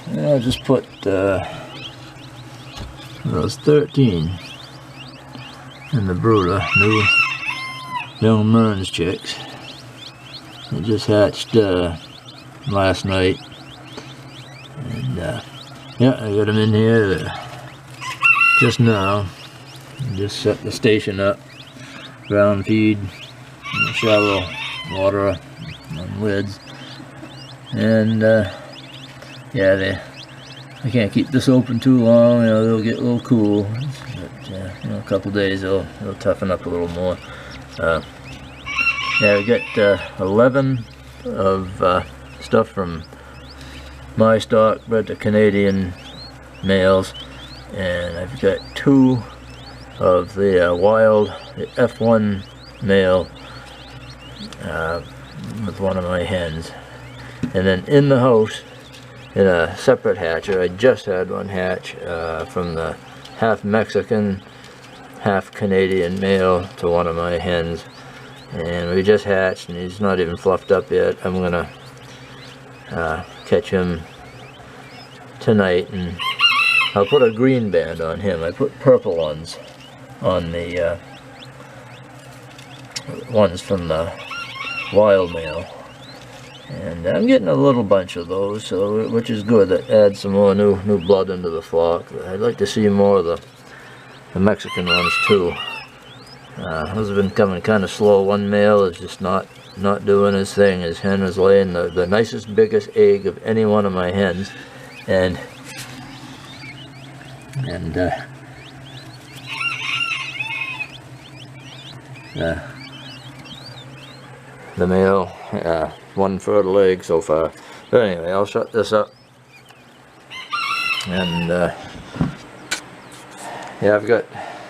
I just put those 13 in the brooder, new young Mearns chicks. They just hatched last night, and yeah, I got them in here just now. Just set the station up, ground feed, shallow water on lids, and yeah, I can't keep this open too long. You know, they'll get a little cool, but you know, a couple days they'll toughen up a little more. Yeah, we got 11 of stuff from my stock bred to Canadian males, and I've got 2 of the wild F1 male with one of my hens. And then in the house, in a separate hatcher, I just had one hatch from the half Mexican, half Canadian male to one of my hens. And we just hatched, and he's not even fluffed up yet. I'm gonna catch him tonight, and I'll put a green band on him. I put purple ones on the ones from the wild male, and I'm getting a little bunch of those, so which is good. That adds some more new blood into the flock. I'd like to see more of the Mexican ones too. Those have been coming kind of slow. One male is just not doing his thing. His hen was laying the nicest, biggest egg of any one of my hens, and the male, one fertile egg so far. But anyway, I'll shut this up, and yeah, I've got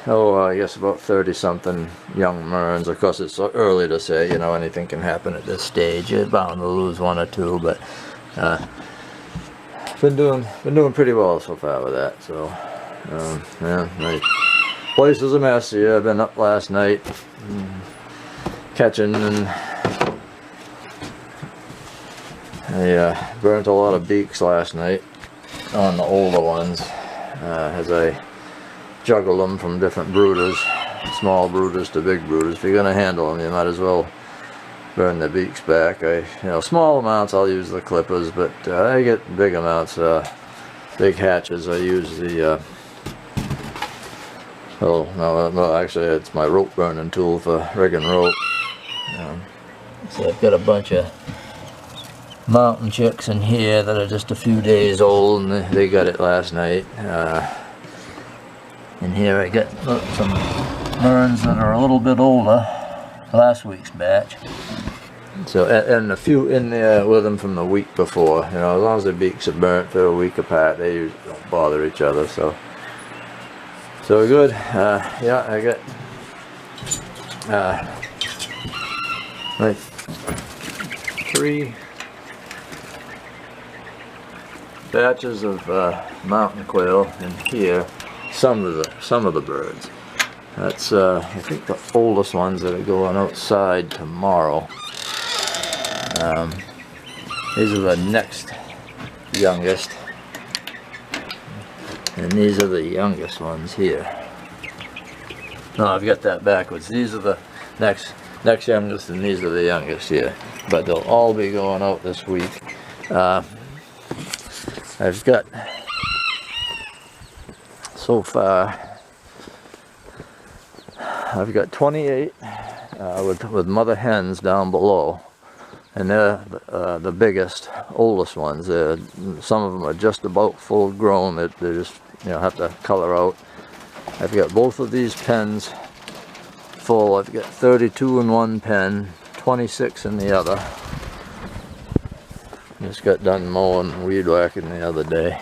I guess about 30 something young Mearns. Of course, it's so early to say, you know, anything can happen at this stage. You're bound to lose 1 or 2, but been doing pretty well so far with that. So yeah, my place is a mess here. I've been up last night catching, and I burnt a lot of beaks last night on the older ones as I juggle them from different brooders, small brooders to big brooders. If you're going to handle them, you might as well burn the beaks back. You know, small amounts I'll use the clippers, but I get big amounts, big hatches. I use the no, actually it's my rope burning tool for rigging rope. So I've got a bunch of mountain chicks in here that are just a few days old, and they got it last night. And here I got some Mearns that are a little bit older, last week's batch. So, and a few in there with them from the week before. You know, as long as the beaks are burnt, they're a week apart. They usually don't bother each other. So good. Yeah, I got like 3 batches of mountain quail in here. Some of the birds. That's I think the oldest ones that are going outside tomorrow. These are the next youngest, and these are the youngest ones here. No, I've got that backwards. These are the next youngest, and these are the youngest here. But they'll all be going out this week. I've got, so far, I've got 28 with mother hens down below, and they're the biggest, oldest ones. Some of them are just about full grown. They just, you know, have to color out. I've got both of these pens full. I've got 32 in one pen, 26 in the other. Just got done mowing, weed whacking the other day.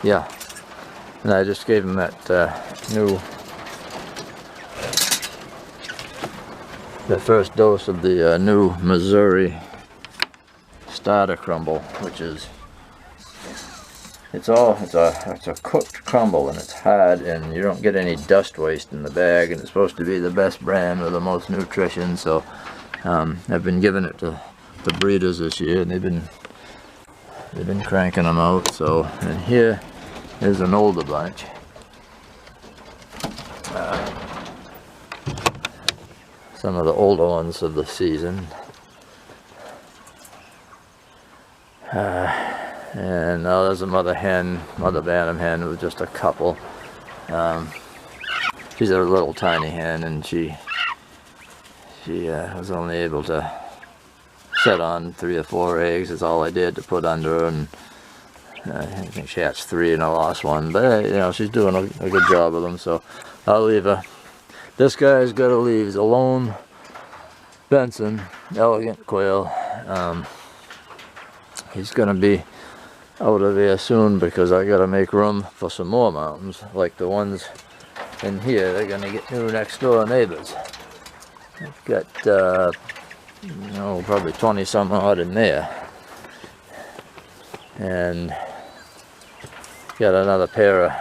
Yeah, and I just gave him that the first dose of the new Missouri starter crumble, which is it's a cooked crumble, and it's hard, and you don't get any dust waste in the bag, and it's supposed to be the best brand with the most nutrition. So I've been giving it to the breeders this year, and they've been cranking them out. So, and here is an older bunch. Some of the older ones of the season. And now there's a mother bantam hen with just a couple. She's a little tiny hen, and she was only able to set on 3 or 4 eggs. Is all I did to put under her, and I think she hatched 3 and I lost 1. But you know, she's doing a good job with them, so I'll leave her. This guy's got to leave. He's a lone Benson elegant quail. He's going to be out of there soon because I got to make room for some more mountains like the ones in here. They're going to get new next door neighbors. I've got you know, probably 20 some odd in there, and got another pair of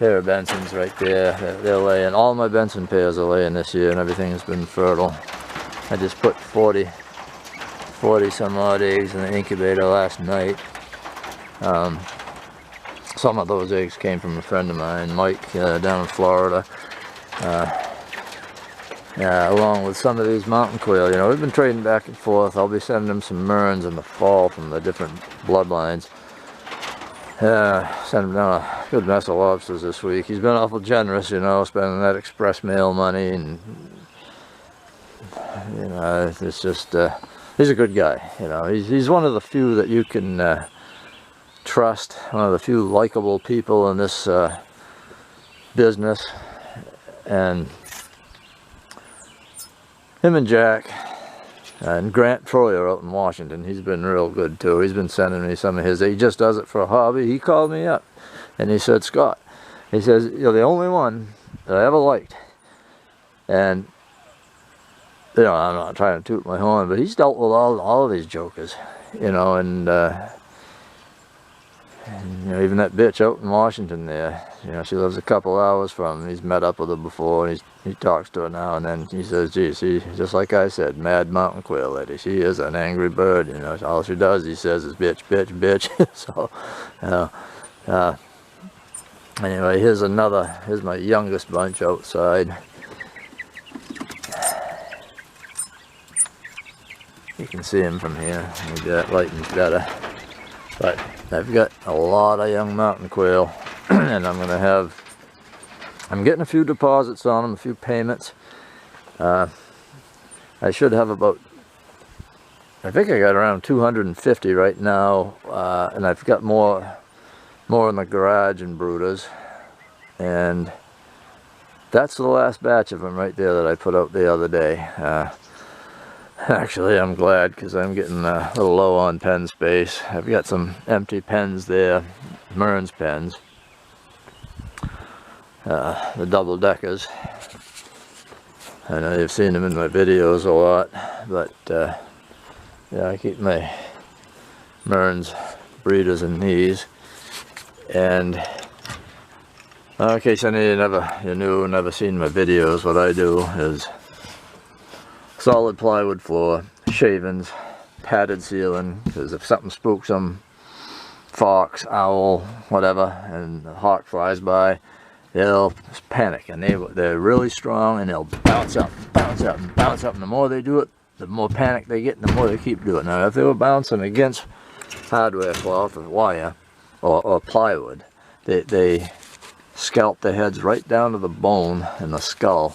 Bensons right there. They're laying. All my Benson pairs are laying this year, and everything's been fertile. I just put 40 some odd eggs in the incubator last night. Some of those eggs came from a friend of mine, Mike, down in Florida. Along with some of these mountain quail. You know, we've been trading back and forth. I'll be sending him some Merns in the fall from the different bloodlines. Sent him down a good mess of lobsters this week. He's been awful generous, you know, spending that express mail money, and you know, it's just he's a good guy. You know, he's one of the few that you can trust. One of the few likable people in this business, and him and Jack and Grant Troyer out in Washington, he's been real good too. He's been sending me some of his. He just does it for a hobby. He called me up and he said, Scott, he says, you're the only one that I ever liked. And you know, I'm not trying to toot my horn, but he's dealt with all of these jokers, you know, and you know, even that bitch out in Washington there, you know, she lives a couple hours from him. He's met up with her before, and he talks to her now and then. He says, gee, see, just like I said, mad mountain quail lady. She is an angry bird, you know. All she does, he says, is bitch, bitch, bitch. So, anyway, here's my youngest bunch outside. You can see him from here. Maybe that lighting's better. But I've got a lot of young mountain quail, and I'm getting a few deposits on them, a few payments. I should have about, I think I got around 250 right now, and I've got more in the garage and brooders, and that's the last batch of them right there that I put out the other day. Actually, I'm glad, because I'm getting a little low on pen space. I've got some empty pens there, Merns pens, the double deckers. I know you've seen them in my videos a lot, but yeah, I keep my Merns breeders in these. And in case any of you never seen my videos, what I do is solid plywood floor, shavings, padded ceiling, because if something spooks them, fox, owl, whatever, and the hawk flies by, they'll panic, and they're really strong, and they'll bounce up and bounce up and bounce up, and the more they do it, the more panic they get, and the more they keep doing it. Now, if they were bouncing against hardware cloth or wire or plywood, they scalp their heads right down to the bone in the skull.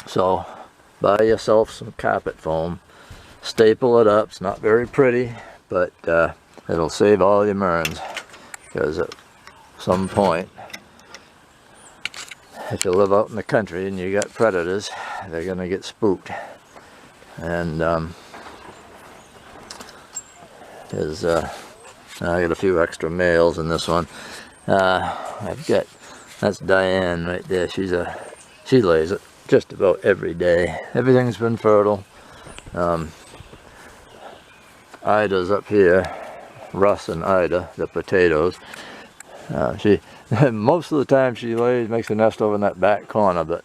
So buy yourself some carpet foam, staple it up. It's not very pretty, but it'll save all your Merns, because at some point, if you live out in the country and you got predators, they're gonna get spooked. And I got a few extra males in this one. That's Diane right there. She lays it just about every day. Everything's been fertile. Ida's up here. Russ and Ida, the potatoes. She most of the time she makes a nest over in that back corner, but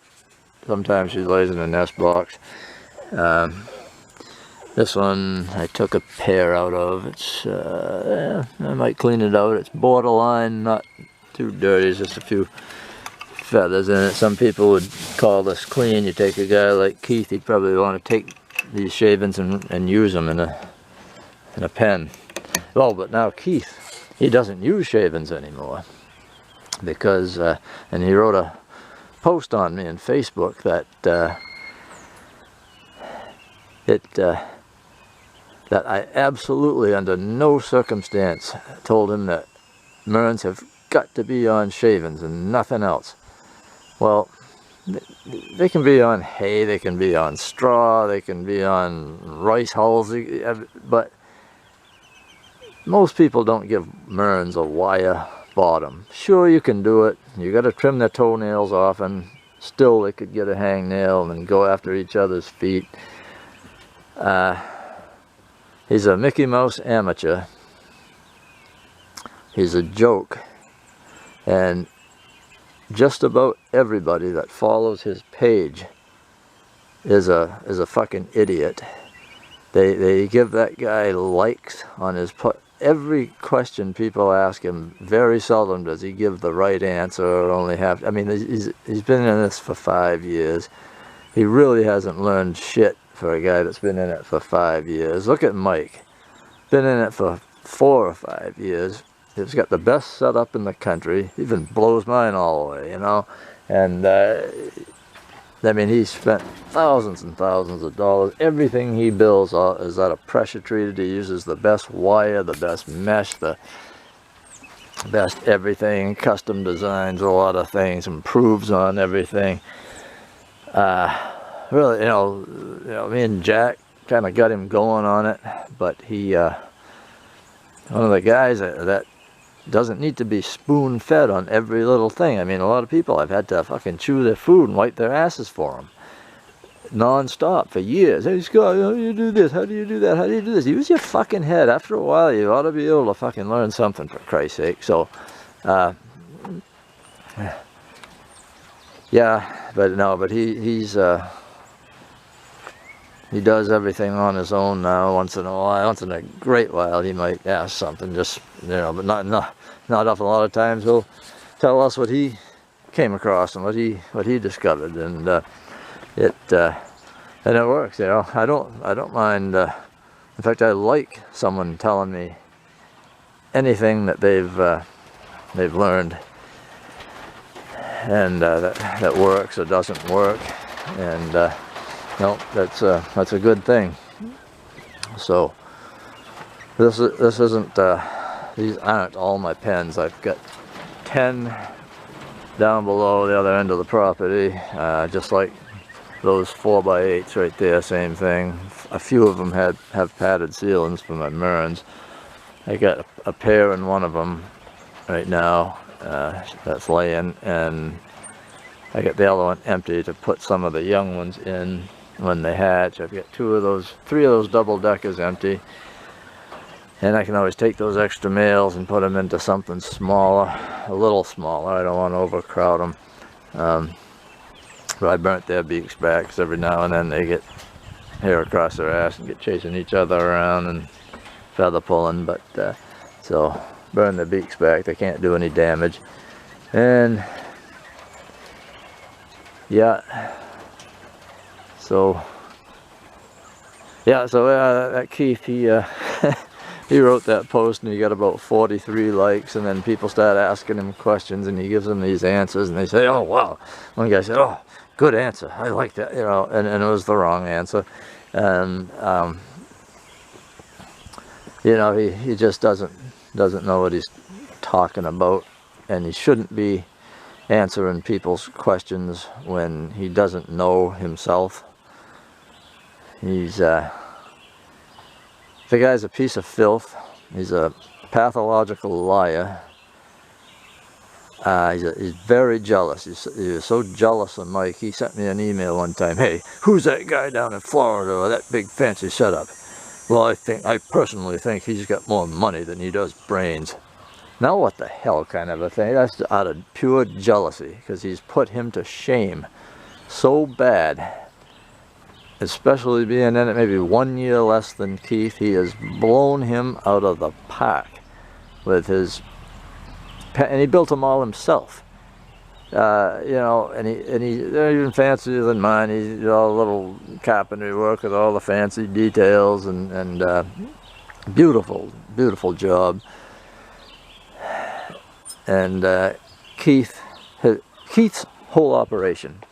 sometimes she lays in a nest box. This one I took a pair out of. It's I might clean it out. It's borderline, not too dirty. It's just a few feathers in it. Some people would call this clean. You take a guy like Keith, he'd probably want to take these shavings and use them in a pen. Well, but now Keith, he doesn't use shavings anymore because, and he wrote a post on me on Facebook that that I absolutely, under no circumstance, told him that Mearns have got to be on shavings and nothing else. Well, they can be on hay, they can be on straw, they can be on rice hulls, but most people don't give Mearns a wire bottom. Sure, you can do it. You got to trim their toenails off, and still they could get a hangnail and go after each other's feet. He's a Mickey Mouse amateur. He's a joke, and just about everybody that follows his page is a fucking idiot. They give that guy likes on his every question people ask him. Very seldom does he give the right answer, or only half. I mean, he's been in this for 5 years. He really hasn't learned shit for a guy that's been in it for 5 years. Look at Mike, been in it for 4 or 5 years. He's got the best setup in the country. Even blows mine all the way, you know. And I mean, he spent thousands and thousands of dollars. Everything he builds is out of pressure treated. He uses the best wire, the best mesh, the best everything. Custom designs a lot of things, improves on everything. Really, you know, me and Jack kind of got him going on it, but he, one of the guys that doesn't need to be spoon-fed on every little thing. I mean, a lot of people I've had to fucking chew their food and wipe their asses for them, non-stop for years. Hey Scott, how do you do this? How do you do that? How do you do this? Use your fucking head. After a while, you ought to be able to fucking learn something, for Christ's sake. So, yeah, but no, but he does everything on his own now. Once in a great while, he might ask something, just, you know, but not often. A lot of times he'll tell us what he came across and what he discovered, and it works. You know, I don't mind. In fact, I like someone telling me anything that they've learned, and that works or doesn't work, and no, that's a good thing. So this isn't these aren't all my pens. I've got 10 down below the other end of the property, just like those 4x8s right there. Same thing. A few of them have padded ceilings for my Mearns. I got a pair in one of them right now that's laying, and I got the other one empty to put some of the young ones in when they hatch. I've got 3 of those double deckers empty, and I can always take those extra males and put them into something smaller, a little smaller. I don't want to overcrowd them. But I burnt their beaks back, because every now and then they get hair across their ass and get chasing each other around and feather pulling. But so burn their beaks back. They can't do any damage. And yeah. So that Keith, he he wrote that post, and he got about 43 likes, and then people start asking him questions, and he gives them these answers, and they say, oh wow. One guy said, oh, good answer, I like that, you know, and it was the wrong answer. And you know, he just doesn't know what he's talking about, and he shouldn't be answering people's questions when he doesn't know himself. He's the guy's a piece of filth. He's a pathological liar. He's very jealous. He was so jealous of Mike. He sent me an email one time. Hey, who's that guy down in Florida with that big fancy setup? Well, I personally think he's got more money than he does brains. Now what the hell kind of a thing? That's out of pure jealousy, because he's put him to shame so bad. Especially being in it maybe 1 year less than Keith, he has blown him out of the park with his, and he built them all himself. You know, and they're even fancier than mine. He did all the little carpentry work with all the fancy details, and beautiful, beautiful job. And Keith's whole operation,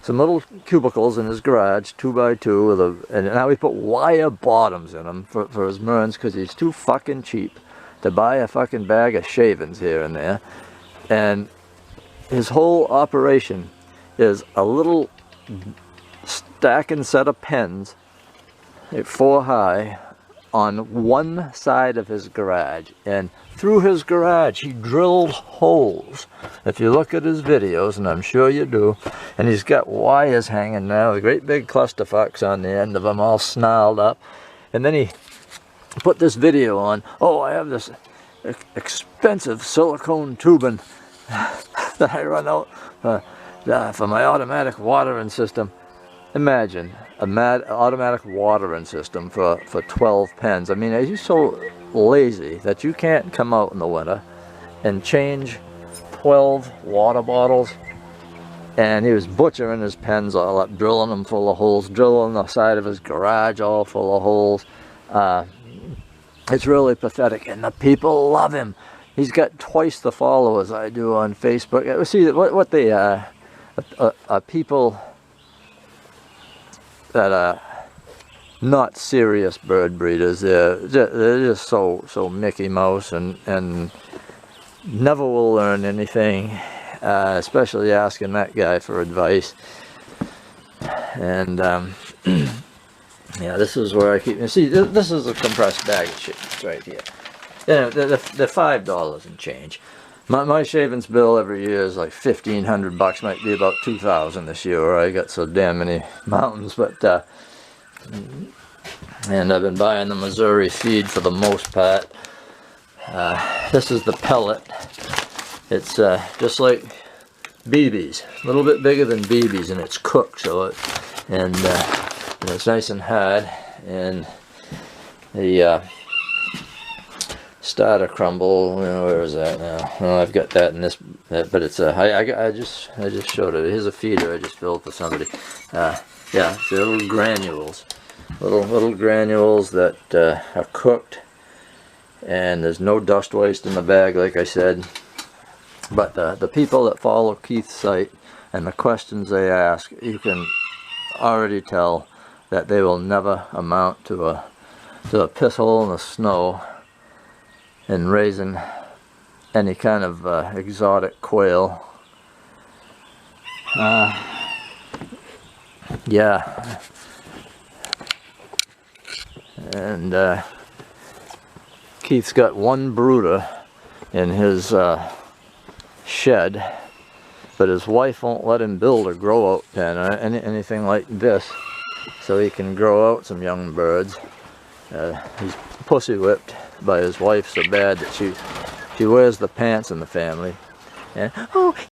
some little cubicles in his garage, 2 by 2, with and now he put wire bottoms in them for his Mearns, because he's too fucking cheap to buy a fucking bag of shavings here and there. And his whole operation is a little stacking set of pens, 4 high, on one side of his garage. And through his garage he drilled holes. If you look at his videos, and I'm sure you do, and he's got wires hanging now, a great big clusterfucks on the end of them, all snarled up. And then he put this video on. Oh, I have this expensive silicone tubing that I run out for my automatic watering system. Imagine an automatic watering system for 12 pens. I mean, are you so lazy that you can't come out in the winter and change 12 water bottles? And he was butchering his pens all up, drilling them full of holes, drilling the side of his garage all full of holes. It's really pathetic, and the people love him. He's got twice the followers I do on Facebook. See what they are people that are not serious bird breeders. They're just so Mickey Mouse, and never will learn anything, especially asking that guy for advice. And yeah, this is where I keep. You see, this is a compressed bag of shit right here. Yeah, they're $5 and change. My shavings bill every year is like $1,500. Might be about $2,000 this year. I got so damn many mountains, but and I've been buying the Missouri feed for the most part. This is the pellet. It's just like BB's, a little bit bigger than BB's, and it's cooked, so and it's nice and hard. And the starter crumble, where is that now? Oh, I've got that in this, but it's I just showed it. Here's a feeder I just filled for somebody. Yeah, it's little granules, little granules that are cooked, and there's no dust waste in the bag, like I said. But the people that follow Keith's site and the questions they ask, you can already tell that they will never amount to a piss hole in the snow in raising any kind of exotic quail. Yeah, and Keith's got one brooder in his shed, but his wife won't let him build a grow out pen or anything like this, so he can grow out some young birds. He's pussy whipped by his wife so bad that she wears the pants in the family. And oh,